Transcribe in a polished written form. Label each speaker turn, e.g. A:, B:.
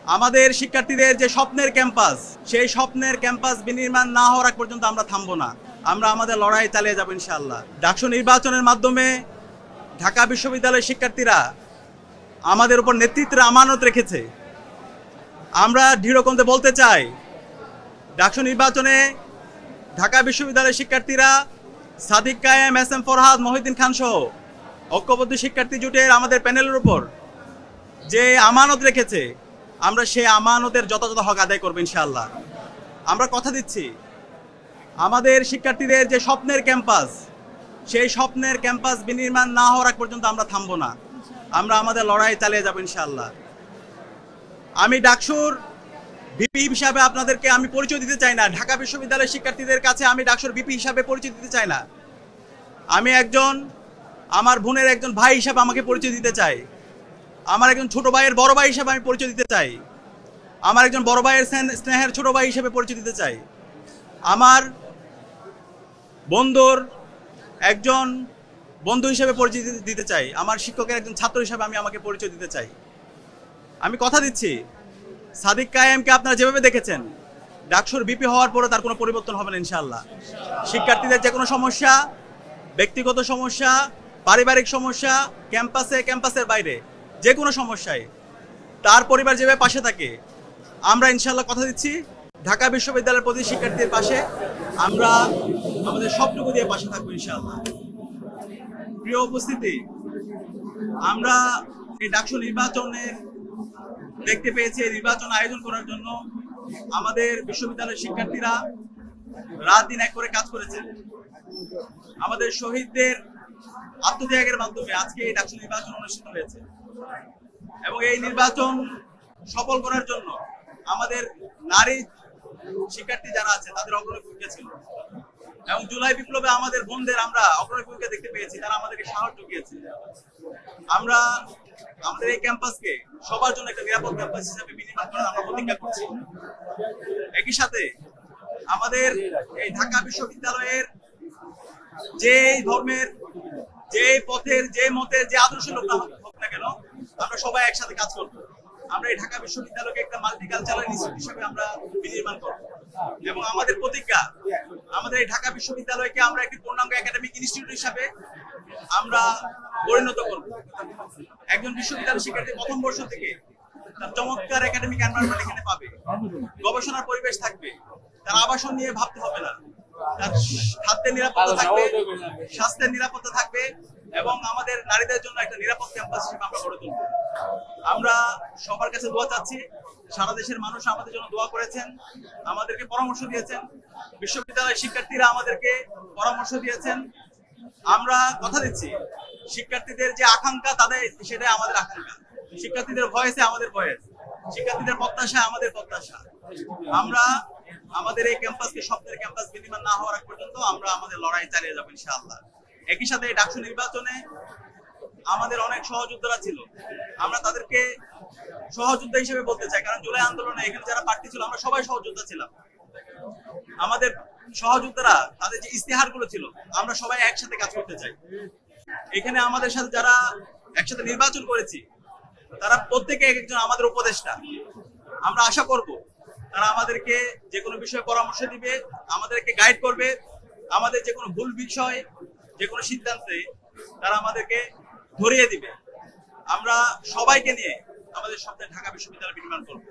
A: আমাদের শিক্ষার্থীদের যে স্বপ্নের ক্যাম্পাস, সেই স্বপ্নের ক্যাম্পাস বিনির্মাণ না হওয়ার আগ পর্যন্ত আমরা থামবো না। আমরা আমাদের লড়াই চালিয়ে যাব ইনশাআল্লাহ। ডাকসু নির্বাচনের মাধ্যমে ঢাকা বিশ্ববিদ্যালয়ের শিক্ষার্থীরা আমাদের উপর নেতৃত্বের আমানত রেখেছে। আমরা দৃঢ়কণ্ঠে বলতে চাই, ডাকসু নির্বাচনে ঢাকা বিশ্ববিদ্যালয়ের শিক্ষার্থীরা সাদিক কায়েম, এস এম ফরহাদ, মহিউদ্দিন খান সহ ঐক্যবদ্ধ শিক্ষার্থী জোটের আমাদের প্যানেলের উপর যে আমানত রেখেছে, আমরা সেই আমানতের যথাযথ হক আদায় করবো ইনশাআল্লাহ। আমরা কথা দিচ্ছি, আমাদের শিক্ষার্থীদের যে স্বপ্নের ক্যাম্পাস, সেই স্বপ্নের ক্যাম্পাস বিনির্মাণ না হওয়ার আগ পর্যন্ত আমরা থামবো না। আমরা আমাদের লড়াই চালিয়ে যাব ইনশাআল্লাহ। আমি ডাকসুর ভিপি হিসাবে আপনাদেরকে আমি পরিচয় দিতে চাই না। ঢাকা বিশ্ববিদ্যালয়ের শিক্ষার্থীদের কাছে আমি ডাকসুর ভিপি হিসাবে পরিচয় দিতে চাই না। আমি আমার বোনের একজন ভাই হিসাবে আমাকে পরিচয় দিতে চাই। আমার একজন ছোট ভাইয়ের বড় ভাই হিসাবে আমি পরিচয় দিতে চাই। আমার একজন বড় ভাইয়ের স্নেহের ছোট ভাই হিসেবে পরিচয় দিতে চাই। আমার বন্ধুর একজন বন্ধু হিসেবে পরিচয় দিতে চাই। আমার শিক্ষকের একজন ছাত্র হিসেবে আমি আমাকে পরিচয় দিতে চাই। আমি কথা দিচ্ছি, সাদিক কায়েমকে আপনারা যেভাবে দেখেছেন, ডাকসুর ভিপি হওয়ার পরে তার কোনো পরিবর্তন হবে না ইনশাআল্লাহ। শিক্ষার্থীদের যে কোনো সমস্যা, ব্যক্তিগত সমস্যা, পারিবারিক সমস্যা, ক্যাম্পাসের বাইরে যে কোনো সমস্যায় তার পরিবার যেভাবে পাশে থাকে, আমরা ইনশাআল্লাহ কথা দিচ্ছি ঢাকা বিশ্ববিদ্যালয়ের প্রতি শিক্ষার্থীদের পাশে আমরা আমাদের সবটুকু দিয়ে পাশে থাকবো ইনশাআল্লাহ। প্রিয় উপস্থিতি, আমরা এই ডাকসু নির্বাচনে দেখতে পেয়েছি, এই নির্বাচন আয়োজন করার জন্য আমাদের বিশ্ববিদ্যালয়ের শিক্ষার্থীরা রাত দিন এক করে কাজ করেছেন। আমাদের শহীদদের আত্মত্যাগের মাধ্যমে আজকে এই ডাকসু নির্বাচন অনুষ্ঠিত হয়েছে এবং এই নির্বাচন সফল করার জন্য আমাদের নারী শিক্ষার্থী যারা আছে তাদের অগ্রণী ভূমিকা ছিল এবং জুলাই বিপ্লবে আমাদের বোনদের আমরা অগ্রণী ভূমিকা দেখতে পেয়েছি। তারা আমাদেরকে সাহস জুগিয়েছে। আমরা আমাদের এই ক্যাম্পাসকে সবার জন্য একটা নিরাপদ ক্যাম্পাস হিসেবে বিনির্মাণ করার আমরা প্রতিজ্ঞা করছি। একই সাথে আমাদের এই ঢাকা বিশ্ববিদ্যালয়ের যে ধর্মের, যে পথের, যে মতের, যে আদর্শ লোক হোক না কেন, আমরা সবাই একসাথে কাজ করবো। আমরা এই ঢাকা বিশ্ববিদ্যালয়কে একটা মাল্টিকালচারাল ইনস্টিটিউট হিসেবে আমরা বিনির্মাণ করব এবং আমাদের প্রতিজ্ঞা, আমাদের এই ঢাকা বিশ্ববিদ্যালয়কে আমরা একটি পূর্ণাঙ্গ একাডেমিক ইনস্টিটিউট হিসেবে আমরা পরিণত করব। একজন বিশ্ববিদ্যালয় শিক্ষার্থী প্রথম বর্ষ থেকে তার চমৎকার একাডেমিক এনভায়রনমেন্ট এখানে পাবে, গবেষণার পরিবেশ থাকবে, তার আবাসন নিয়ে ভাবতে হবে না, তার খাদ্যের নিরাপত্তা থাকবে, স্বাস্থ্যের নিরাপত্তা থাকবে এবং আমাদের নারীদের জন্য একটা নিরাপদ ক্যাম্পাস হিসেবে আমরা গড়ে তুলব। আমরা সবার কাছে দোয়া চাচ্ছি। সারা দেশের মানুষ আমাদের জন্য দোয়া করেছেন, আমাদেরকে পরামর্শ দিয়েছেন, বিশ্ববিদ্যালয়ের শিক্ষার্থীরা আমাদেরকে পরামর্শ দিয়েছেন। আমরা কথা দিচ্ছি, শিক্ষার্থীদের যে আকাঙ্ক্ষা তাদের সেটাই আমাদের আকাঙ্ক্ষা, শিক্ষার্থীদের ভয়েসে আমাদের ভয়েস, শিক্ষার্থীদের প্রত্যাশা আমাদের প্রত্যাশা। আমরা আমাদের এই ক্যাম্পাসকে স্বপ্নের ক্যাম্পাস বিনির্মাণ না হওয়ার আগ পর্যন্ত আমরা আমাদের লড়াই চালিয়ে যাবো ইনশাআল্লাহ। একই সাথে এই ডাকসু নির্বাচনে আমাদের অনেক সহযোদ্ধারা ছিল, আমরা তাদেরকে সহযোদ্ধা হিসেবে বলতে চাই, কারণ জুলাই আন্দোলনে এখানে যারা প্রার্থী ছিল আমরা সবাই সহযোদ্ধা ছিলাম। আমাদের সহযোদ্ধারা তাদের যে ইস্তেহার গুলো ছিল, আমরা সবাই একসাথে কাজ করতে চাই। এখানে আমাদের সাথে যারা একসাথে নির্বাচন করেছি তারা প্রত্যেকে একজন আমাদের উপদেষ্টা। আমরা আশা করব তারা আমাদেরকে যে কোনো বিষয়ে পরামর্শ দিবে, আমাদেরকে গাইড করবে, আমাদের যে কোনো ভুল বিষয়, যে কোনো সিদ্ধান্তে তারা আমাদেরকে ধরিয়ে দিবে। আমরা সবাইকে নিয়ে আমাদের স্বপ্নের ঢাকা বিশ্ববিদ্যালয় বিনির্মাণ করব।